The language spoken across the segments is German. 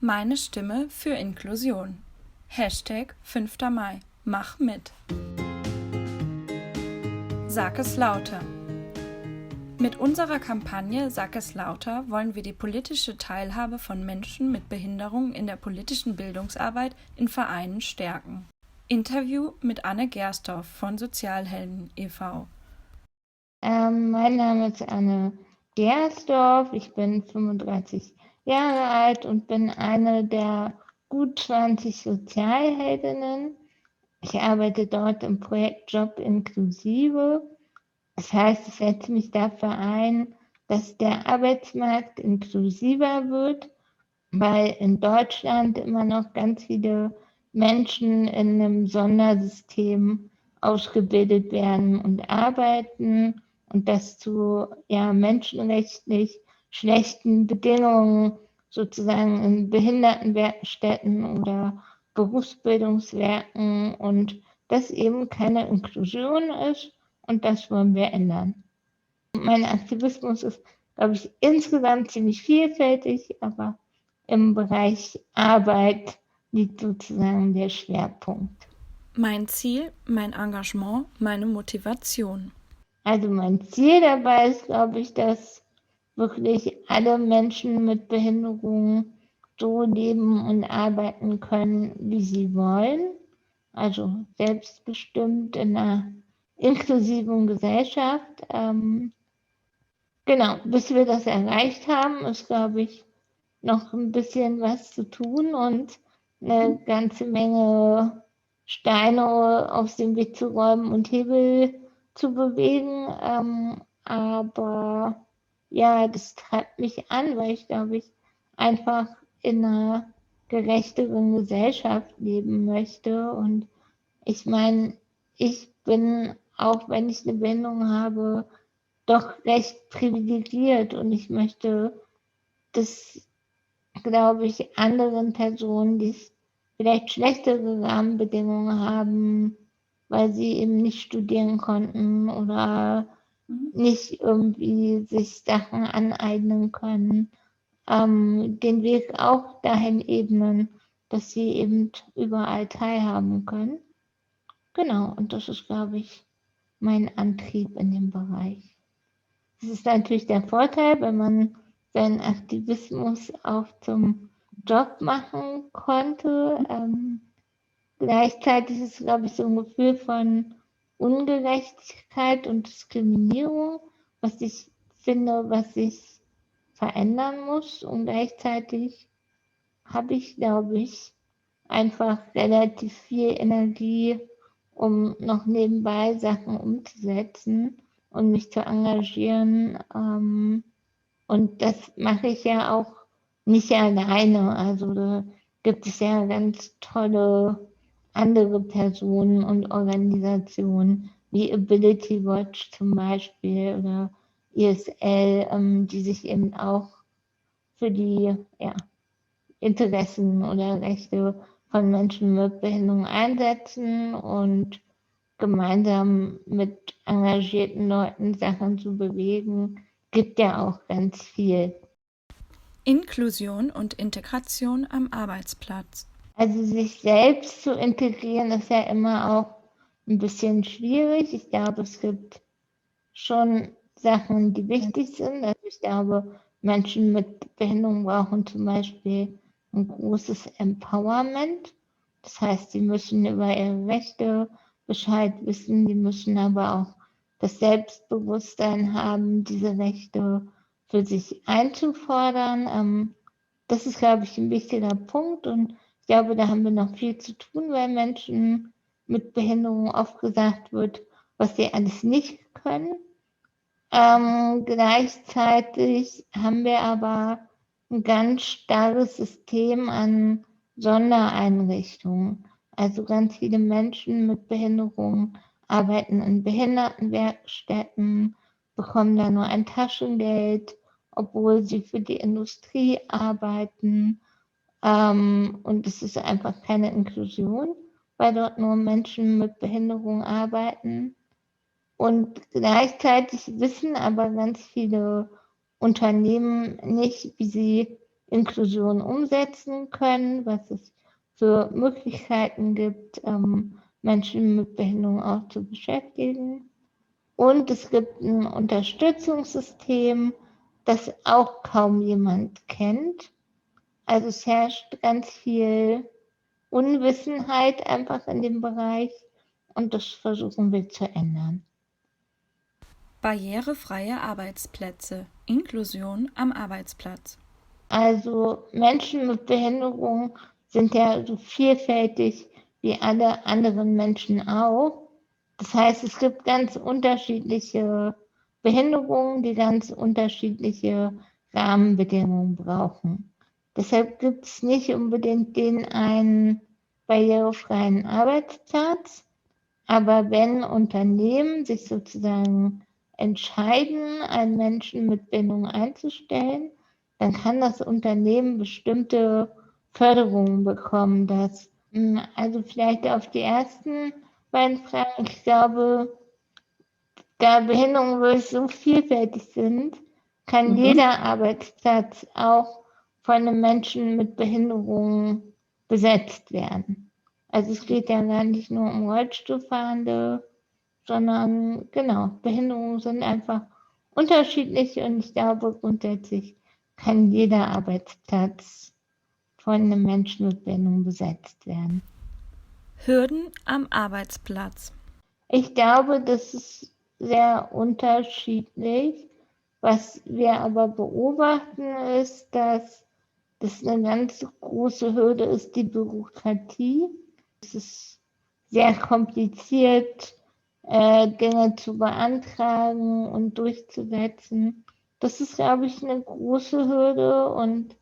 Meine Stimme für Inklusion. Hashtag 5. Mai. Mach mit. Sag es lauter. Mit unserer Kampagne Sag es lauter wollen wir die politische Teilhabe von Menschen mit Behinderung in der politischen Bildungsarbeit in Vereinen stärken. Interview mit Anne Gersdorf von Sozialhelden e.V. Mein Name ist Anne Gersdorf, ich bin 35 Jahre alt und bin eine der gut 20 Sozialheldinnen. Ich arbeite dort im Projekt Job inklusive. Das heißt, ich setze mich dafür ein, dass der Arbeitsmarkt inklusiver wird, weil in Deutschland immer noch ganz viele Menschen in einem Sondersystem ausgebildet werden und arbeiten und das zu menschenrechtlich schlechten Bedingungen sozusagen in Behindertenwerkstätten oder Berufsbildungswerken und das eben keine Inklusion ist und das wollen wir ändern. Mein Aktivismus ist, glaube ich, insgesamt ziemlich vielfältig, aber im Bereich Arbeit liegt sozusagen der Schwerpunkt. Mein Ziel, mein Engagement, meine Motivation. Also mein Ziel dabei ist, glaube ich, dass wirklich alle Menschen mit Behinderungen so leben und arbeiten können, wie sie wollen. Also selbstbestimmt in einer inklusiven Gesellschaft. Genau, bis wir das erreicht haben, ist, glaube ich, noch ein bisschen was zu tun und eine ganze Menge Steine aus dem Weg zu räumen und Hebel zu bewegen. Aber ja, das treibt mich an, weil ich, glaube ich, einfach in einer gerechteren Gesellschaft leben möchte. Und ich meine, ich bin, auch wenn ich eine Behinderung habe, doch recht privilegiert und ich möchte das, glaube ich, anderen Personen, die vielleicht schlechtere Rahmenbedingungen haben, weil sie eben nicht studieren konnten oder nicht irgendwie sich Sachen aneignen können, den Weg auch dahin ebnen, dass sie eben überall teilhaben können. Genau, und das ist, glaube ich, mein Antrieb in dem Bereich. Das ist natürlich der Vorteil, wenn man seinen Aktivismus auch zum Job machen konnte. Gleichzeitig ist es, glaube ich, so ein Gefühl von Ungerechtigkeit und Diskriminierung, was ich finde, was sich verändern muss. Und gleichzeitig habe ich, glaube ich, einfach relativ viel Energie, um noch nebenbei Sachen umzusetzen und mich zu engagieren. Und das mache ich ja auch nicht alleine. Also da gibt es ja ganz tolle andere Personen und Organisationen wie Ability Watch zum Beispiel oder ISL, die sich eben auch für die Interessen oder Rechte von Menschen mit Behinderung einsetzen und gemeinsam mit engagierten Leuten Sachen zu bewegen, gibt ja auch ganz viel. Inklusion und Integration am Arbeitsplatz. Also sich selbst zu integrieren ist ja immer auch ein bisschen schwierig. Ich glaube, es gibt schon Sachen, die wichtig sind. Also ich glaube, Menschen mit Behinderung brauchen zum Beispiel ein großes Empowerment. Das heißt, sie müssen über ihre Rechte Bescheid wissen, die müssen aber auch das Selbstbewusstsein haben, diese Rechte für sich einzufordern. Das ist, glaube ich, ein wichtiger Punkt und ich glaube, da haben wir noch viel zu tun, weil Menschen mit Behinderung oft gesagt wird, was sie alles nicht können. Gleichzeitig haben wir aber ein ganz starres System an Sondereinrichtungen. Also ganz viele Menschen mit Behinderung arbeiten in Behindertenwerkstätten, bekommen da nur ein Taschengeld, obwohl sie für die Industrie arbeiten. Und es ist einfach keine Inklusion, weil dort nur Menschen mit Behinderung arbeiten. Und gleichzeitig wissen aber ganz viele Unternehmen nicht, wie sie Inklusion umsetzen können, was es für Möglichkeiten gibt, Menschen mit Behinderung auch zu beschäftigen. Und es gibt ein Unterstützungssystem, das auch kaum jemand kennt. Also es herrscht ganz viel Unwissenheit einfach in dem Bereich und das versuchen wir zu ändern. Barrierefreie Arbeitsplätze. Inklusion am Arbeitsplatz. Also Menschen mit Behinderung sind ja so vielfältig wie alle anderen Menschen auch. Das heißt, es gibt ganz unterschiedliche Behinderungen, die ganz unterschiedliche Rahmenbedingungen brauchen. Deshalb gibt es nicht unbedingt den einen barrierefreien Arbeitsplatz, aber wenn Unternehmen sich sozusagen entscheiden, einen Menschen mit Behinderung einzustellen, dann kann das Unternehmen bestimmte Förderungen bekommen. Also vielleicht auf die ersten beiden Fragen, ich glaube, da Behinderungen wirklich so vielfältig sind, kann jeder Arbeitsplatz auch von einem Menschen mit Behinderung besetzt werden. Also es geht ja gar nicht nur um Rollstuhlfahrende, sondern genau, Behinderungen sind einfach unterschiedlich und ich glaube, grundsätzlich kann jeder Arbeitsplatz von einem Menschen mit Behinderung besetzt werden. Hürden am Arbeitsplatz. Ich glaube, das ist sehr unterschiedlich. Was wir aber beobachten, ist, dass das eine ganz große Hürde ist, die Bürokratie. Es ist sehr kompliziert, Dinge zu beantragen und durchzusetzen. Das ist, glaube ich, eine große Hürde und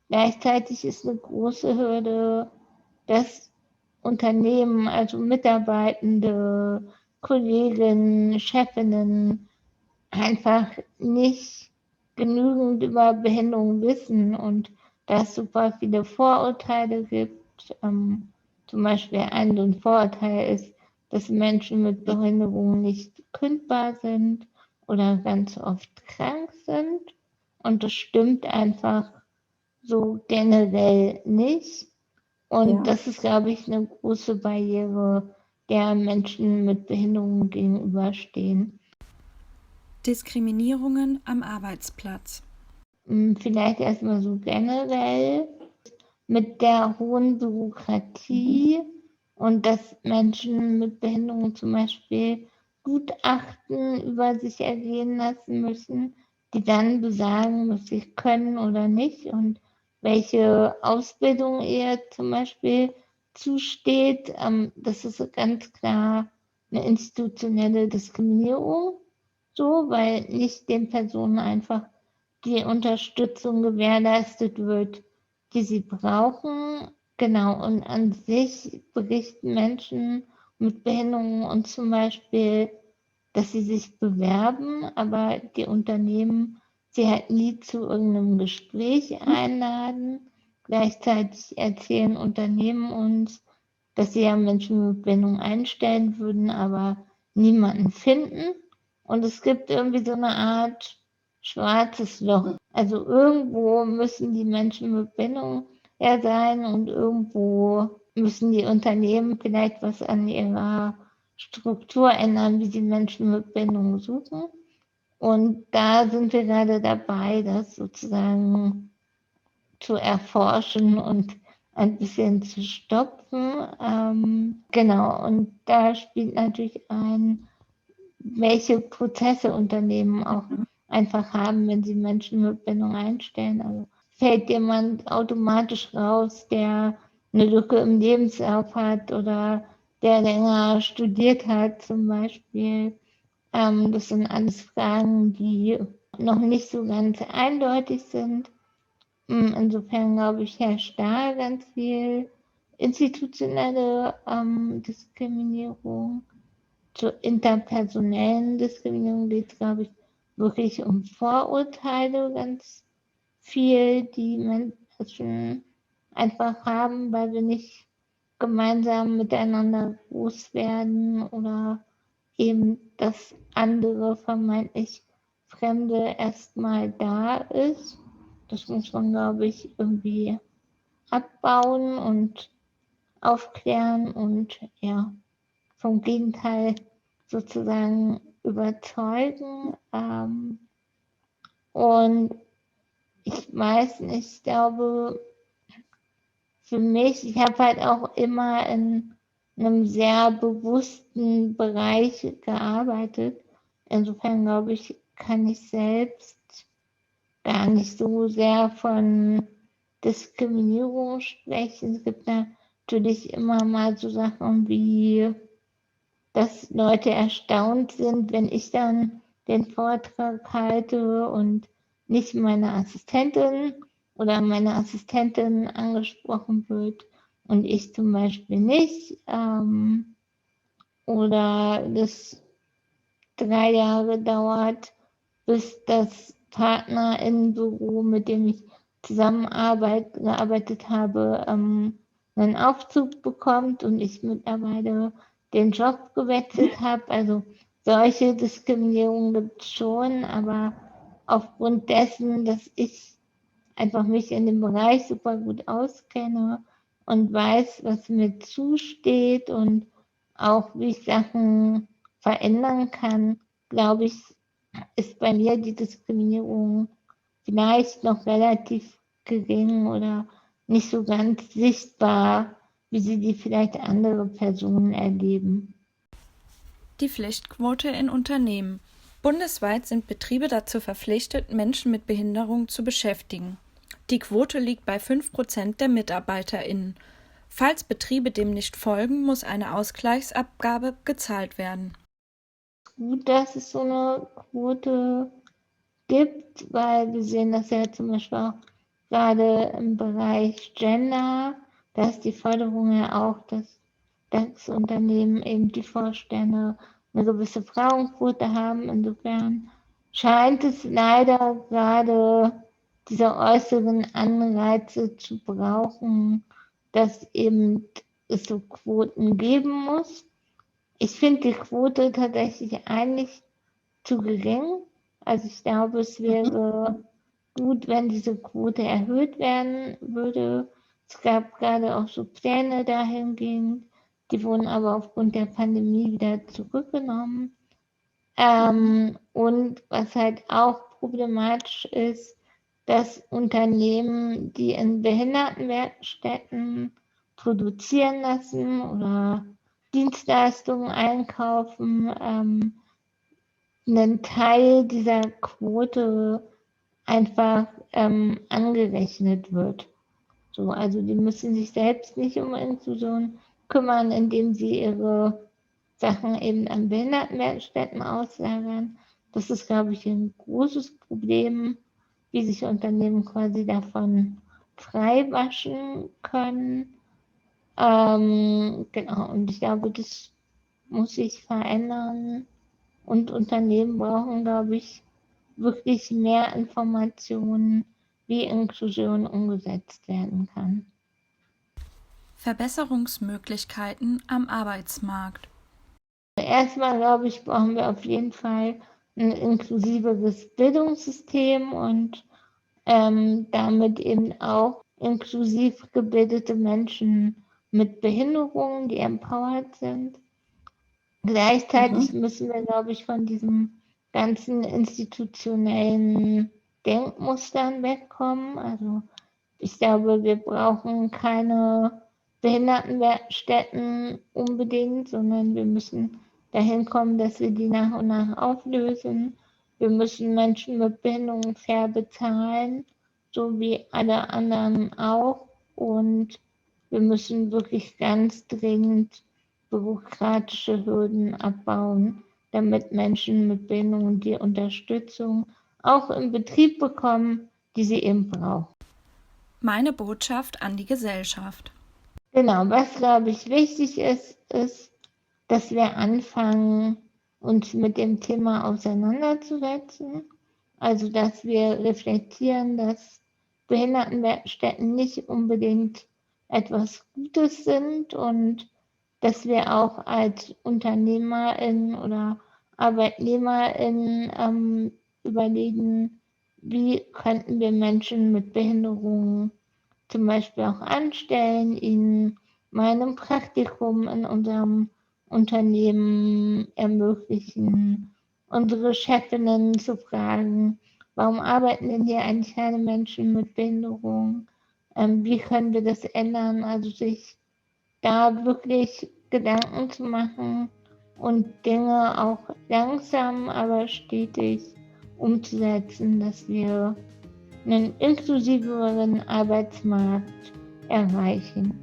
gleichzeitig ist eine große Hürde, dass Unternehmen, also Mitarbeitende, Kolleginnen, Chefinnen einfach nicht genügend über Behinderung wissen und dass es super viele Vorurteile gibt. Zum Beispiel ein so ein Vorurteil ist, dass Menschen mit Behinderung nicht kündbar sind oder ganz oft krank sind. Und das stimmt einfach so generell nicht. Und das ist, glaube ich, eine große Barriere, der Menschen mit Behinderungen gegenüberstehen. Diskriminierungen am Arbeitsplatz. Vielleicht erstmal so generell mit der hohen Bürokratie und dass Menschen mit Behinderung zum Beispiel Gutachten über sich ergehen lassen müssen, die dann besagen, was sie können oder nicht und welche Ausbildung ihr zum Beispiel zusteht. Das ist ganz klar eine institutionelle Diskriminierung, so, weil nicht den Personen einfach die Unterstützung gewährleistet wird, die sie brauchen. Genau, und an sich berichten Menschen mit Behinderungen und zum Beispiel, dass sie sich bewerben, aber die Unternehmen sie halt nie zu irgendeinem Gespräch einladen. Gleichzeitig erzählen Unternehmen uns, dass sie ja Menschen mit Behinderung einstellen würden, aber niemanden finden. Und es gibt irgendwie so eine Art schwarzes Loch. Also irgendwo müssen die Menschen mit Behinderung ja sein und irgendwo müssen die Unternehmen vielleicht was an ihrer Struktur ändern, wie sie Menschen mit Behinderung suchen. Und da sind wir gerade dabei, das sozusagen zu erforschen und ein bisschen zu stopfen. Genau, und da spielt natürlich ein, welche Prozesse Unternehmen auch einfach haben, wenn sie Menschen mit Behinderung einstellen. Also fällt jemand automatisch raus, der eine Lücke im Lebenslauf hat oder der länger studiert hat zum Beispiel. Das sind alles Fragen, die noch nicht so ganz eindeutig sind. Insofern glaube ich, herrscht da ganz viel institutionelle Diskriminierung. Zur interpersonellen Diskriminierung geht es, glaube ich, wirklich um Vorurteile ganz viel, die Menschen einfach haben, weil wir nicht gemeinsam miteinander groß werden oder eben das andere vermeintlich Fremde erstmal da ist. Das muss man, glaube ich, irgendwie abbauen und aufklären und ja, vom Gegenteil sozusagen überzeugen. Und ich weiß nicht, ich glaube, für mich, ich habe halt auch immer in einem sehr bewussten Bereich gearbeitet. Insofern glaube ich, kann ich selbst gar nicht so sehr von Diskriminierung sprechen. Es gibt natürlich immer mal so Sachen wie, dass Leute erstaunt sind, wenn ich dann den Vortrag halte und nicht meine Assistentin oder meine Assistentin angesprochen wird und ich zum Beispiel nicht. Oder das 3 Jahre dauert, bis das Partnerinnenbüro, mit dem ich zusammengearbeitet habe, einen Aufzug bekommt und ich mittlerweile den Job gewechselt habe. Also solche Diskriminierungen gibt es schon, aber aufgrund dessen, dass ich einfach mich in dem Bereich super gut auskenne und weiß, was mir zusteht und auch wie ich Sachen verändern kann, glaube ich, ist bei mir die Diskriminierung vielleicht noch relativ gering oder nicht so ganz sichtbar, wie sie die vielleicht andere Personen erleben. Die Pflichtquote in Unternehmen. Bundesweit sind Betriebe dazu verpflichtet, Menschen mit Behinderung zu beschäftigen. Die Quote liegt bei 5% der MitarbeiterInnen. Falls Betriebe dem nicht folgen, muss eine Ausgleichsabgabe gezahlt werden. Gut, dass es so eine Quote gibt, weil wir sehen das ja zum Beispiel auch gerade im Bereich Gender, da ist die Forderung ja auch, dass das Unternehmen eben die Vorstände eine gewisse Frauenquote haben. Insofern scheint es leider gerade diese äußeren Anreize zu brauchen, dass eben es so Quoten geben muss. Ich finde die Quote tatsächlich eigentlich zu gering. Also ich glaube, es wäre gut, wenn diese Quote erhöht werden würde. Es gab gerade auch so Pläne dahingehend, die wurden aber aufgrund der Pandemie wieder zurückgenommen. Und was halt auch problematisch ist, dass Unternehmen, die in Behindertenwerkstätten produzieren lassen oder Dienstleistungen einkaufen, einen Teil dieser Quote einfach angerechnet wird. So, also die müssen sich selbst nicht um Inklusion kümmern, indem sie ihre Sachen eben an Behindertenwerkstätten auslagern. Das ist, glaube ich, ein großes Problem, wie sich Unternehmen quasi davon freiwaschen können. Genau, und ich glaube, das muss sich verändern. Und Unternehmen brauchen, glaube ich, wirklich mehr Informationen, wie Inklusion umgesetzt werden kann. Verbesserungsmöglichkeiten am Arbeitsmarkt. Erstmal, glaube ich, brauchen wir auf jeden Fall ein inklusiveres Bildungssystem und damit eben auch inklusiv gebildete Menschen mit Behinderungen, die empowered sind. Gleichzeitig müssen wir, glaube ich, von diesem ganzen institutionellen Denkmustern wegkommen. Also ich glaube, wir brauchen keine Behindertenwerkstätten unbedingt, sondern wir müssen dahin kommen, dass wir die nach und nach auflösen. Wir müssen Menschen mit Behinderungen fair bezahlen, so wie alle anderen auch. Und wir müssen wirklich ganz dringend bürokratische Hürden abbauen, damit Menschen mit Behinderungen die Unterstützung auch im Betrieb bekommen, die sie eben brauchen. Meine Botschaft an die Gesellschaft. Genau, was glaube ich wichtig ist, ist, dass wir anfangen, uns mit dem Thema auseinanderzusetzen. Also, dass wir reflektieren, dass Behindertenwerkstätten nicht unbedingt etwas Gutes sind und dass wir auch als UnternehmerInnen oder ArbeitnehmerInnen überlegen wie könnten wir Menschen mit Behinderungen zum Beispiel auch anstellen, ihnen mal ein Praktikum in unserem Unternehmen ermöglichen, unsere Chefinnen zu fragen, warum arbeiten denn hier eigentlich keine Menschen mit Behinderung? Wie können wir das ändern? Also sich da wirklich Gedanken zu machen und Dinge auch langsam, aber stetig umzusetzen, dass wir einen inklusiveren Arbeitsmarkt erreichen.